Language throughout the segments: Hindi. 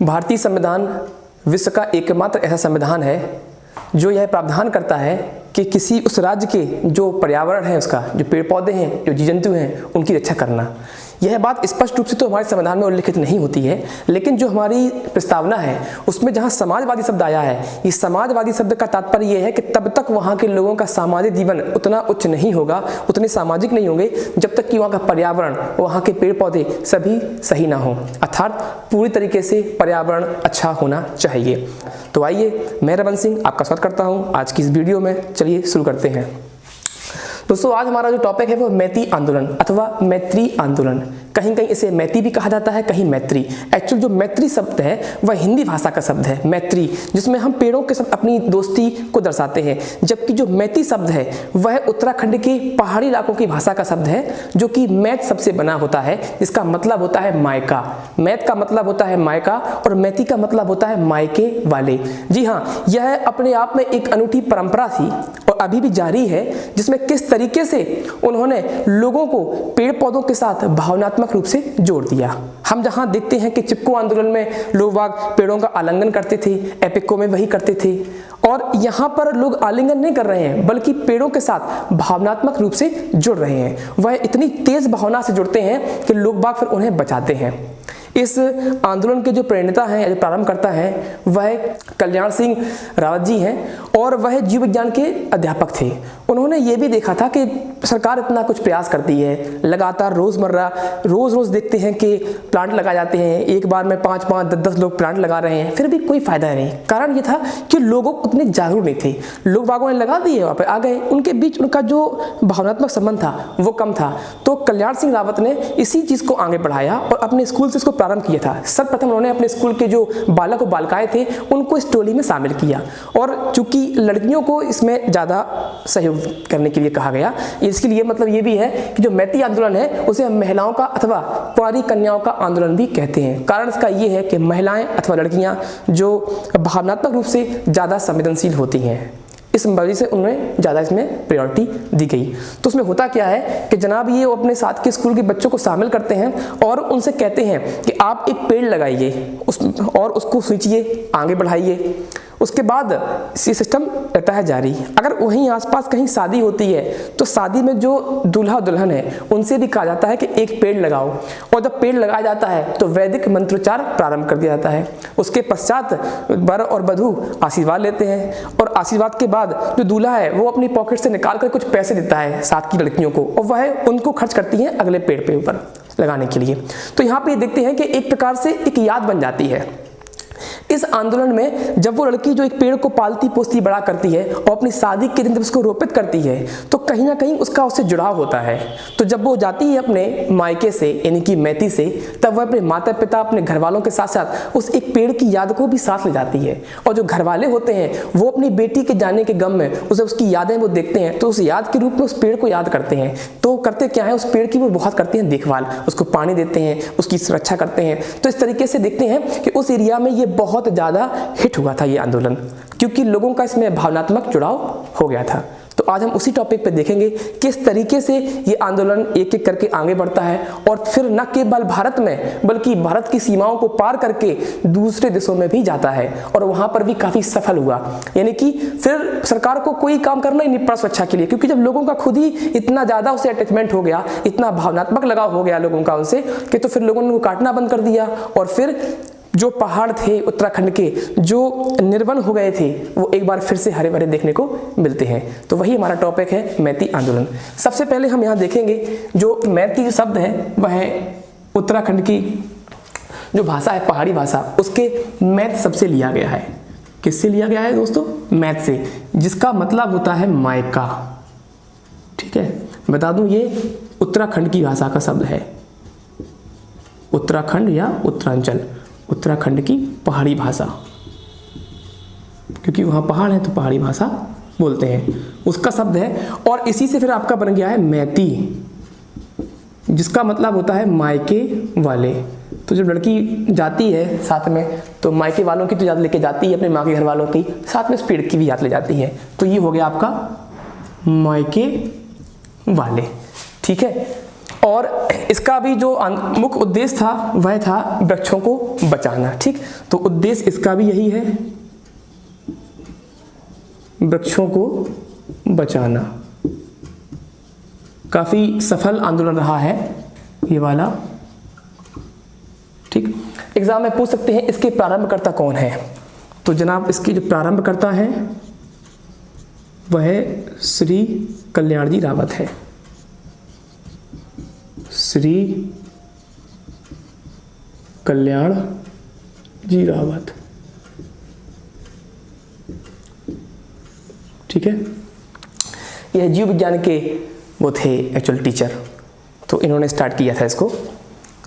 भारतीय संविधान विश्व का एकमात्र ऐसा संविधान है जो यह प्रावधान करता है कि किसी उस राज्य के जो पर्यावरण है, उसका जो पेड़ पौधे हैं, जो जीव जंतु हैं, उनकी रक्षा करना। यह बात स्पष्ट रूप से तो हमारे संविधान में उल्लिखित नहीं होती है, लेकिन जो हमारी प्रस्तावना है उसमें जहाँ समाजवादी शब्द आया है, इस समाजवादी शब्द का तात्पर्य यह है कि तब तक वहाँ के लोगों का सामाजिक जीवन उतना उच्च नहीं होगा, उतने सामाजिक नहीं होंगे, जब तक कि वहाँ का पर्यावरण, वहाँ के पेड़ पौधे सभी सही ना हो, अर्थात पूरी तरीके से पर्यावरण अच्छा होना चाहिए। तो आइए, मैं रमन सिंह आपका स्वागत करता हूँ आज की इस वीडियो में। चलिए शुरू करते हैं। दोस्तों, आज हमारा जो टॉपिक है वो मैती आंदोलन अथवा मैत्री आंदोलन। कहीं कहीं इसे मैती भी कहा जाता है, कहीं मैत्री। एक्चुअल जो मैत्री शब्द है वह हिंदी भाषा का शब्द है, मैत्री, जिसमें हम पेड़ों के साथ अपनी दोस्ती को दर्शाते हैं। जबकि जो मैती शब्द है वह उत्तराखंड के पहाड़ी इलाकों की भाषा का शब्द है, जो कि मैत शब्द से बना होता है, जिसका मतलब होता है मायका। मैत का मतलब होता है मायका और मैती का मतलब होता है मायके वाले। जी हाँ, यह अपने आप में एक अनूठी परंपरा थी और अभी भी जारी है, जिसमें किस तरीके से उन्होंने लोगों को पेड़ पौधों के साथ भावनात्मक रूप से जोड़ दिया। हम जहां देखते हैं कि चिपको आंदोलन में लोग बाग पेड़ों का आलिंगन करते थे, एपिको में वही करते थे, और यहाँ पर लोग आलिंगन नहीं कर रहे हैं बल्कि पेड़ों के साथ भावनात्मक रूप से जुड़ रहे हैं। वह इतनी तेज भावना से जुड़ते हैं कि लोग बाग फिर उन्हें बचाते हैं। इस आंदोलन के जो प्रेरणा हैं, जो प्रारंभकर्ता हैं, वह कल्याण सिंह रावत जी हैं और वह जीव विज्ञान के अध्यापक थे। उन्होंने ये भी देखा था कि सरकार इतना कुछ प्रयास करती है, लगातार रोज़मर्रा रोज़ देखते हैं कि प्लांट लगाए जाते हैं, एक बार में 5-5, 10-10 लोग प्लांट लगा रहे हैं, फिर भी कोई फायदा नहीं। कारण ये था कि लोगों उतने जागरूक नहीं थे। लोग बागों ने लगा दिए, वहाँ पे आ गए, उनके बीच उनका जो भावनात्मक संबंध था वो कम था। तो कल्याण सिंह रावत ने इसी चीज़ को आगे बढ़ाया और अपने स्कूल से इसको प्रारंभ किया था। सर्वप्रथम उन्होंने अपने स्कूल के जो बालक और बालिकाएं थे उनको इस टोली में शामिल किया, और चूंकि लड़कियों को इसमें ज़्यादा सहयोग करने के लिए कहा गया, इसके लिए मतलब ये भी है कि जो मैती आंदोलन है उसे महिलाओं का अथवा कुंवारी कन्याओं का आंदोलन भी कहते हैं। कारण इसका ये है कि महिलाएं अथवा लड़कियां जो भावनात्मक रूप से ज़्यादा संवेदनशील होती हैं, इस वजह से उन्हें ज़्यादा इसमें प्रायोरिटी दी गई। तो उसमें होता क्या है कि जनाब ये अपने साथ के स्कूल के बच्चों को शामिल करते हैं और उनसे कहते हैं कि आप एक पेड़ लगाइए और उसको सींचिए, आगे बढ़ाइए। उसके बाद ये सिस्टम रहता है जारी। अगर वहीं आसपास कहीं शादी होती है तो शादी में जो दूल्हा दुल्हन है उनसे भी कहा जाता है कि एक पेड़ लगाओ, और जब पेड़ लगाया जाता है तो वैदिक मंत्रोच्चार प्रारंभ कर दिया जाता है। उसके पश्चात वर और वधू आशीर्वाद लेते हैं, और आशीर्वाद के बाद जो दूल्हा है वो अपनी पॉकेट से निकाल कर कुछ पैसे देता है साथ की लड़कियों को, और वह उनको खर्च करती हैं अगले पेड़ पे ऊपर लगाने के लिए। तो यहाँ पे देखते हैं कि एक प्रकार से एक याद बन जाती है। इस आंदोलन में जब वो लड़की जो एक पेड़ को पालती पोसती बड़ा करती है और अपनी शादी के दिन जब उसको रोपित करती है तो कहीं ना कहीं उससे जुड़ाव होता है। तो जब वो जाती है अपने मायके से यानी कि मैती से, तब वह अपने माता पिता, अपने घर वालों के साथ साथ उस एक पेड़ की याद को भी साथ ले जाती है। और जो घर वाले होते हैं वो अपनी बेटी के जाने के गम में उसे उसकी यादें वो देखते हैं, तो उस याद के रूप में उस पेड़ को याद करते हैं। तो करते क्या है, उस पेड़ की वो बहुत करते हैं देखभाल, उसको पानी देते हैं, उसकी सुरक्षा करते हैं। तो इस तरीके से देखते हैं कि उस एरिया में ये बहुत ज़्यादा हिट हुआ था ये आंदोलन, क्योंकि लोगों का इसमें भावनात्मक जुड़ाव हो गया था। तो आज हम उसी टॉपिक पे देखेंगे किस तरीके से ये आंदोलन एक एक करके आगे बढ़ता है और फिर न केवल भारत में बल्कि भारत की सीमाओं को पार करके दूसरे देशों में भी जाता है, और वहाँ पर भी काफ़ी सफल हुआ। यानी कि फिर सरकार को कोई काम करना ही नहीं पड़ा सुरक्षा के लिए, क्योंकि जब लोगों का खुद ही इतना ज़्यादा उससे अटैचमेंट हो गया, इतना भावनात्मक लगाव हो गया लोगों का उनसे, कि तो फिर लोगों ने उनको काटना बंद कर दिया। और फिर जो पहाड़ थे उत्तराखंड के जो निर्वन हो गए थे वो एक बार फिर से हरे भरे देखने को मिलते हैं। तो वही हमारा टॉपिक है मैती आंदोलन। सबसे पहले हम यहाँ देखेंगे जो मैती जो शब्द है वह है उत्तराखंड की जो भाषा है, पहाड़ी भाषा, उसके मैत सबसे लिया गया है। किससे लिया गया है दोस्तों? मैत से, जिसका मतलब होता है मायका। ठीक है, बता दूं ये उत्तराखंड की भाषा का शब्द है। उत्तराखंड या उत्तरांचल, उत्तराखंड की पहाड़ी भाषा, क्योंकि वहाँ पहाड़ है तो पहाड़ी भाषा बोलते हैं, उसका शब्द है। और इसी से फिर आपका बन गया है मैती, जिसका मतलब होता है मायके वाले। तो जब लड़की जाती है साथ में तो मायके वालों की तो याद लेके जाती है, अपने माँ के घर वालों की, साथ में उस पेड़ की भी याद ले जाती है। तो ये हो गया आपका मायके वाले। ठीक है, और इसका भी जो मुख्य उद्देश्य था वह था वृक्षों को बचाना। ठीक, तो उद्देश्य इसका भी यही है, वृक्षों को बचाना। काफी सफल आंदोलन रहा है ये वाला। ठीक, एग्जाम में पूछ सकते हैं इसके प्रारंभकर्ता कौन है। तो जनाब इसके जो प्रारंभकर्ता हैं वह श्री कल्याण जी रावत है। श्री कल्याण जी रावत। ठीक है, यह जीव विज्ञान के वो थे एक्चुअल टीचर, तो इन्होंने स्टार्ट किया था इसको।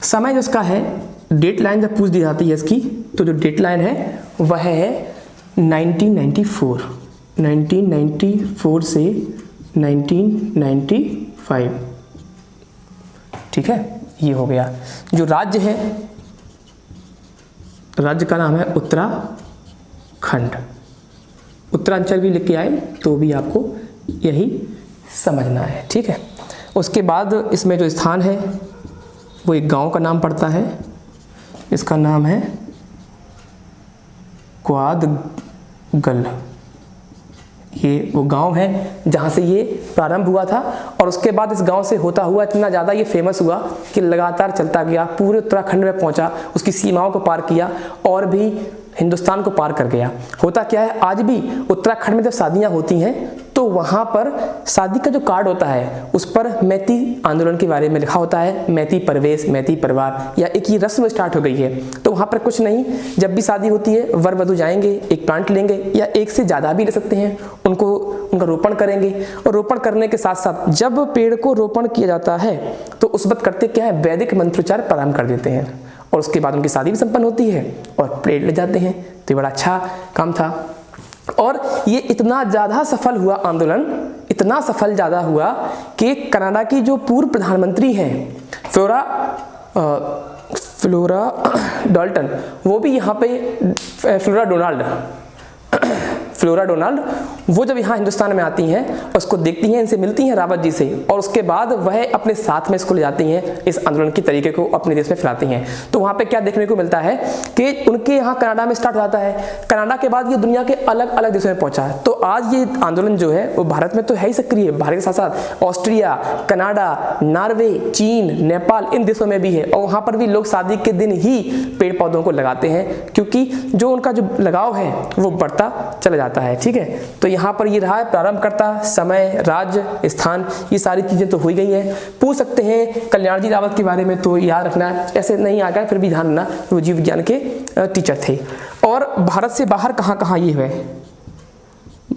समय जो इसका है, डेट लाइन जब पूछ दी जाती है इसकी, तो जो डेट लाइन है वह है 1994 से 1995। ठीक है, ये हो गया। जो राज्य है, राज्य का नाम है उत्तराखंड। उत्तरांचल भी लिख के आए तो भी आपको यही समझना है। ठीक है, उसके बाद इसमें जो स्थान है वो एक गांव का नाम पड़ता है, इसका नाम है क्वादगल। ये वो गांव है जहाँ से ये प्रारंभ हुआ था, और उसके बाद इस गांव से होता हुआ इतना ज़्यादा ये फेमस हुआ कि लगातार चलता गया, पूरे उत्तराखंड में पहुंचा, उसकी सीमाओं को पार किया और भी हिंदुस्तान को पार कर गया। होता क्या है, आज भी उत्तराखंड में जब शादियां होती हैं तो वहाँ पर शादी का जो कार्ड होता है उस पर मैती आंदोलन के बारे में लिखा होता है, मैती प्रवेश, मैती परिवार, या एक ये रस्म स्टार्ट हो गई है। तो वहाँ पर कुछ नहीं, जब भी शादी होती है वर वधू जाएंगे, एक प्लांट लेंगे या एक से ज़्यादा भी ले सकते हैं, उनका रोपण करेंगे, और रोपण करने के साथ साथ जब पेड़ को रोपण किया जाता है तो उस वक्त करते क्या है, वैदिक मंत्रोच्चार प्रारंभ कर देते हैं, और उसके बाद उनकी शादी भी संपन्न होती है और पेड़ ले जाते हैं। तो ये बड़ा अच्छा काम था। और ये इतना ज़्यादा सफल हुआ आंदोलन, इतना सफल ज़्यादा हुआ कि कनाडा की जो पूर्व प्रधानमंत्री हैं फ्लोरा डाल्टन, वो भी यहाँ पे फ्लोरा डोनाल्ड वो जब यहाँ हिंदुस्तान में आती हैं, उसको देखती हैं, इनसे मिलती हैं रावत जी से, और उसके बाद वह अपने साथ में इसको ले जाती हैं, इस आंदोलन के तरीके को अपने देश में फैलाती हैं। तो वहाँ पे क्या देखने को मिलता है कि उनके यहाँ कनाडा में स्टार्ट होता है, कनाडा के बाद ये दुनिया के अलग अलग देशों में पहुँचा है। तो आज ये आंदोलन जो है वो भारत में तो है ही सक्रिय, भारत के साथ साथ ऑस्ट्रिया, कनाडा, नॉर्वे, चीन, नेपाल, इन देशों में भी है। और वहाँ पर भी लोग शादी के दिन ही पेड़ पौधों को लगाते हैं, क्योंकि जो उनका जो लगाव है वो बढ़ता चला जाता है। ठीक है, तो यहाँ पर ये रहा है प्रारंभकर्ता, समय, राज्य, स्थान, ये सारी चीजें तो हो ही गई हैं। पूछ सकते हैं कल्याण जी रावत के बारे में, तो याद रखना, ऐसे नहीं आ गया फिर भी ध्यान रखना, वो जीव विज्ञान के टीचर थे। और भारत से बाहर कहाँ कहाँ ये है,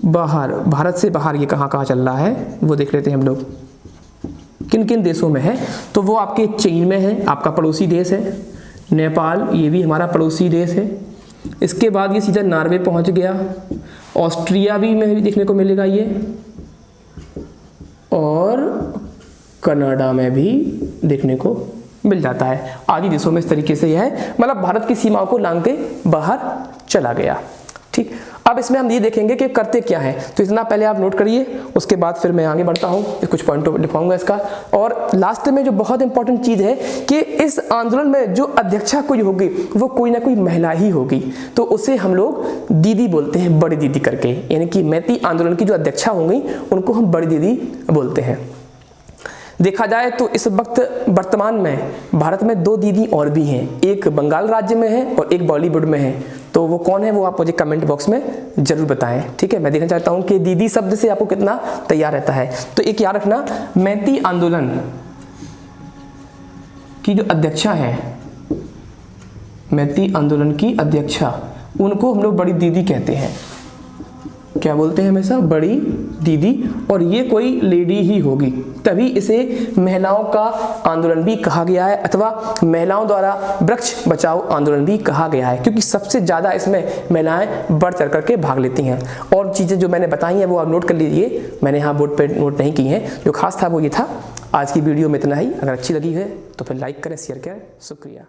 भारत से बाहर ये कहाँ कहाँ चल रहा है वो देख लेते हैं हम लोग, किन किन देशों में है। तो वो आपके चीन में है, आपका पड़ोसी देश है, नेपाल ये भी हमारा पड़ोसी देश है। इसके बाद ये सीधा नॉर्वे पहुंच गया, ऑस्ट्रिया भी में भी देखने को मिलेगा ये, और कनाडा में भी देखने को मिल जाता है। आदि देशों में इस तरीके से यह है, मतलब भारत की सीमाओं को लांघ के बाहर चला गया। ठीक, अब इसमें हम ये देखेंगे कि करते क्या है, तो इतना पहले आप नोट करिए, उसके बाद फिर मैं आगे बढ़ता हूँ, कुछ पॉइंट लिखवाऊंगा इसका। और लास्ट में जो बहुत इंपॉर्टेंट चीज़ है कि इस आंदोलन में जो अध्यक्षा कोई होगी वो कोई ना कोई महिला ही होगी, तो उसे हम लोग दीदी बोलते हैं, बड़ी दीदी करके, यानी कि मैती आंदोलन की जो अध्यक्षा होंगी उनको हम बड़ी दीदी बोलते हैं। देखा जाए तो इस वक्त वर्तमान में भारत में 2 दीदी और भी हैं, एक बंगाल राज्य में है और एक बॉलीवुड में है। तो वो कौन है वो आप मुझे कमेंट बॉक्स में जरूर बताएं। ठीक है, मैं देखना चाहता हूं कि दीदी शब्द से आपको कितना तैयार रहता है। तो एक याद रखना, मैती आंदोलन की जो अध्यक्षा है, मैती आंदोलन की अध्यक्षा, उनको हम लोग बड़ी दीदी कहते हैं। क्या बोलते हैं हमेशा, बड़ी दीदी, और ये कोई लेडी ही होगी, तभी इसे महिलाओं का आंदोलन भी कहा गया है, अथवा महिलाओं द्वारा वृक्ष बचाओ आंदोलन भी कहा गया है, क्योंकि सबसे ज़्यादा इसमें महिलाएं बढ़ चढ़ करके भाग लेती हैं। और चीज़ें जो मैंने बताई हैं वो आप नोट कर लीजिए, मैंने यहाँ बोर्ड पे नोट नहीं की हैं। जो खास था वो ये था। आज की वीडियो में इतना ही। अगर अच्छी लगी है तो फिर लाइक करें, शेयर करें। शुक्रिया।